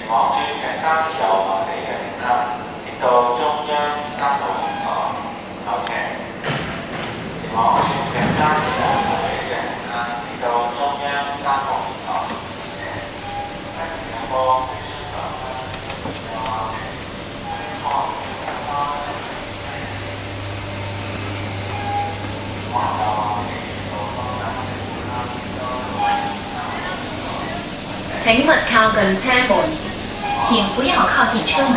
往住石山油麻地嘅乘客，列到中央3號線後斜。前往住石山油麻地嘅乘客，列到中央3號線後斜。第2波推出上油麻地，往石山往油麻地到東南嘅乘客，列到請勿靠近車門。請不要靠近車門。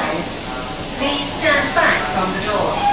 Please stand back from the doors.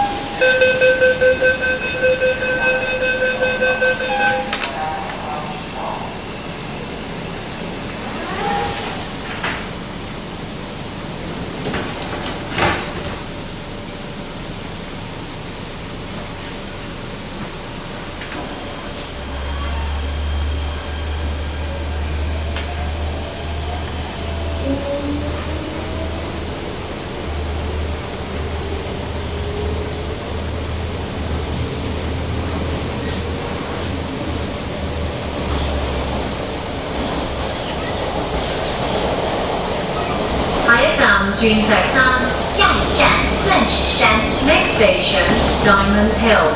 鑽石山，下一站鑽石山。Next station, Diamond Hill.